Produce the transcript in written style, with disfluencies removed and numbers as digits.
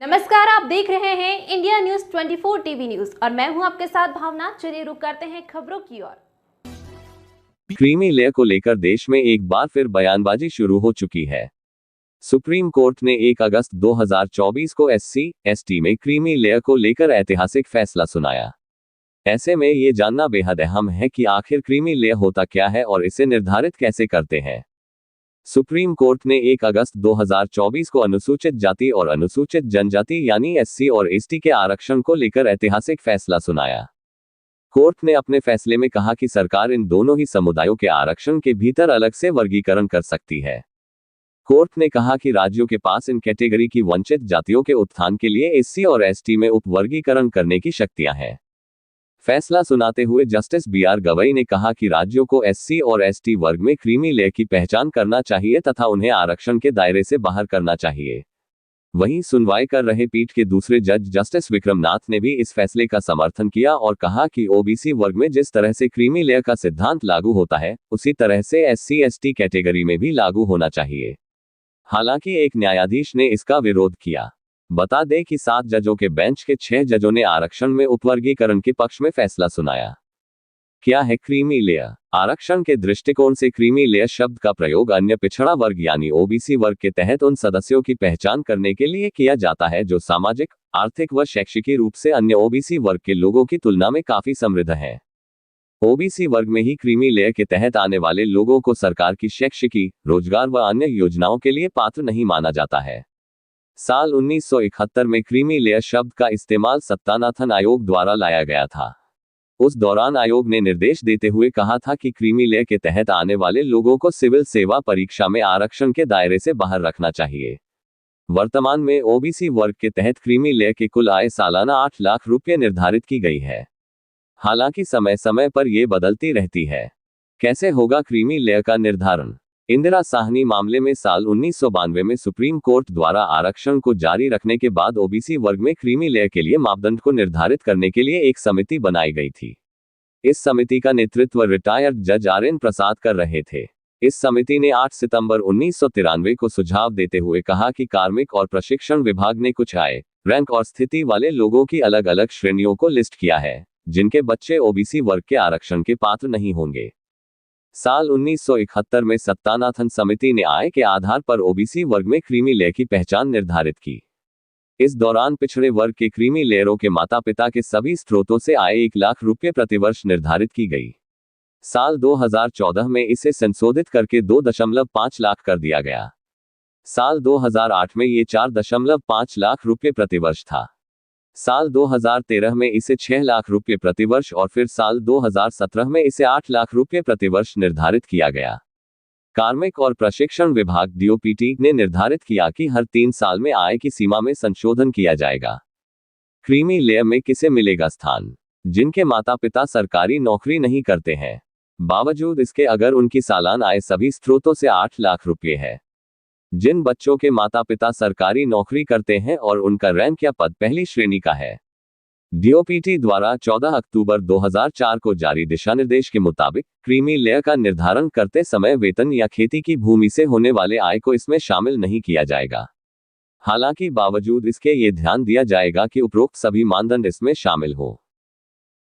नमस्कार, आप देख रहे हैं इंडिया न्यूज 24 टीवी न्यूज और मैं हूं आपके साथ भावना। चलिए रुक करते हैं खबरों की ओर। क्रीमी लेयर को लेकर देश में एक बार फिर बयानबाजी शुरू हो चुकी है। सुप्रीम कोर्ट ने 1 अगस्त 2024 को SC/ST में क्रीमी लेयर को लेकर ऐतिहासिक फैसला सुनाया। ऐसे में ये जानना बेहद अहम है कि आखिर क्रीमी लेयर होता क्या है और इसे निर्धारित कैसे करते हैं। सुप्रीम कोर्ट ने 1 अगस्त 2024 को अनुसूचित जाति और अनुसूचित जनजाति यानी SC और ST के आरक्षण को लेकर ऐतिहासिक फैसला सुनाया। कोर्ट ने अपने फैसले में कहा कि सरकार इन दोनों ही समुदायों के आरक्षण के भीतर अलग से वर्गीकरण कर सकती है। कोर्ट ने कहा कि राज्यों के पास इन कैटेगरी की वंचित जातियों के उत्थान के लिए SC और ST में उपवर्गीकरण करने की शक्तियां हैं। फैसला सुनाते हुए जस्टिस BR गवई ने कहा कि राज्यों को SC और ST वर्ग में क्रीमी लेयर की पहचान करना चाहिए तथा उन्हें आरक्षण के दायरे से बाहर करना चाहिए। वहीं सुनवाई कर रहे पीठ के दूसरे जज जस्टिस विक्रमनाथ ने भी इस फैसले का समर्थन किया और कहा कि OBC वर्ग में जिस तरह से क्रीमी लेयर का सिद्धांत लागू होता है, उसी तरह से SC/ST कैटेगरी में भी लागू होना चाहिए। हालांकि एक न्यायाधीश ने इसका विरोध किया। बता दें कि 7 जजों के बेंच के 6 जजों ने आरक्षण में उपवर्गीकरण के पक्ष में फैसला सुनाया। क्या है क्रीमी लेयर? आरक्षण के दृष्टिकोण से क्रीमी लेयर शब्द का प्रयोग अन्य पिछड़ा वर्ग यानी OBC वर्ग के तहत उन सदस्यों की पहचान करने के लिए किया जाता है जो सामाजिक, आर्थिक व शैक्षिकी रूप से अन्य OBC वर्ग के लोगों की तुलना में काफी समृद्ध हैं। OBC वर्ग में ही क्रीमी लेयर के तहत आने वाले लोगों को सरकार की शैक्षिकी, रोजगार व अन्य योजनाओं के लिए पात्र नहीं माना जाता है। साल 1971 में क्रीमी लेयर शब्द का इस्तेमाल सत्तानाथन आयोग द्वारा लाया गया था। उस दौरान आयोग ने निर्देश देते हुए कहा था कि क्रीमी लेयर के तहत आने वाले लोगों को सिविल सेवा परीक्षा में आरक्षण के दायरे से बाहर रखना चाहिए। वर्तमान में OBC वर्ग के तहत क्रीमी लेयर की कुल आय सालाना 8 लाख रुपये निर्धारित की गई है। हालांकि समय समय पर यह बदलती रहती है। कैसे होगा क्रीमी लेयर का निर्धारण? इंदिरा साहनी मामले में साल 1992 में सुप्रीम कोर्ट द्वारा आरक्षण को जारी रखने के बाद OBC वर्ग में क्रीमी लेयर के लिए मापदंड को निर्धारित करने के लिए एक समिति बनाई गई थी। इस समिति का नेतृत्व रिटायर्ड जज RN प्रसाद कर रहे थे। इस समिति ने 8 सितंबर 1993 को सुझाव देते हुए कहा कि कार्मिक और प्रशिक्षण विभाग ने कुछ आय, रैंक और स्थिति वाले लोगों की अलग अलग श्रेणियों को लिस्ट किया है, जिनके बच्चे OBC वर्ग के आरक्षण के पात्र नहीं होंगे। साल 1971 में सत्तानाथन समिति ने आय के आधार पर OBC वर्ग में क्रीमी लेयर की पहचान निर्धारित की। इस दौरान पिछड़े वर्ग के क्रीमी लेयरों के माता पिता के सभी स्रोतों से आय 1 लाख रुपये प्रतिवर्ष निर्धारित की गई। साल 2014 में इसे संशोधित करके 2.5 लाख कर दिया गया। साल 2008 में ये 4.5 लाख रुपये प्रतिवर्ष था। साल 2013 में इसे 6 लाख रुपये प्रतिवर्ष और फिर साल 2017 में इसे 8 लाख रुपये प्रतिवर्ष निर्धारित किया गया। कार्मिक और प्रशिक्षण विभाग DOPT ने निर्धारित किया कि हर 3 साल में आय की सीमा में संशोधन किया जाएगा। क्रीमी लेयर में किसे मिलेगा स्थान? जिनके माता पिता सरकारी नौकरी नहीं करते हैं, बावजूद इसके अगर उनकी सालाना आय सभी स्रोतों से 8 लाख रुपये है। जिन बच्चों के माता पिता सरकारी नौकरी करते हैं और उनका रैंक या पद पहली श्रेणी का है। DOPT द्वारा 14 अक्टूबर 2004 को जारी दिशानिर्देश के मुताबिक क्रीमी लेयर का निर्धारण करते समय वेतन या खेती की भूमि से होने वाले आय को इसमें शामिल नहीं किया जाएगा। हालांकि बावजूद इसके ये ध्यान दिया जाएगा कि उपरोक्त सभी मानदंड इसमें शामिल हो।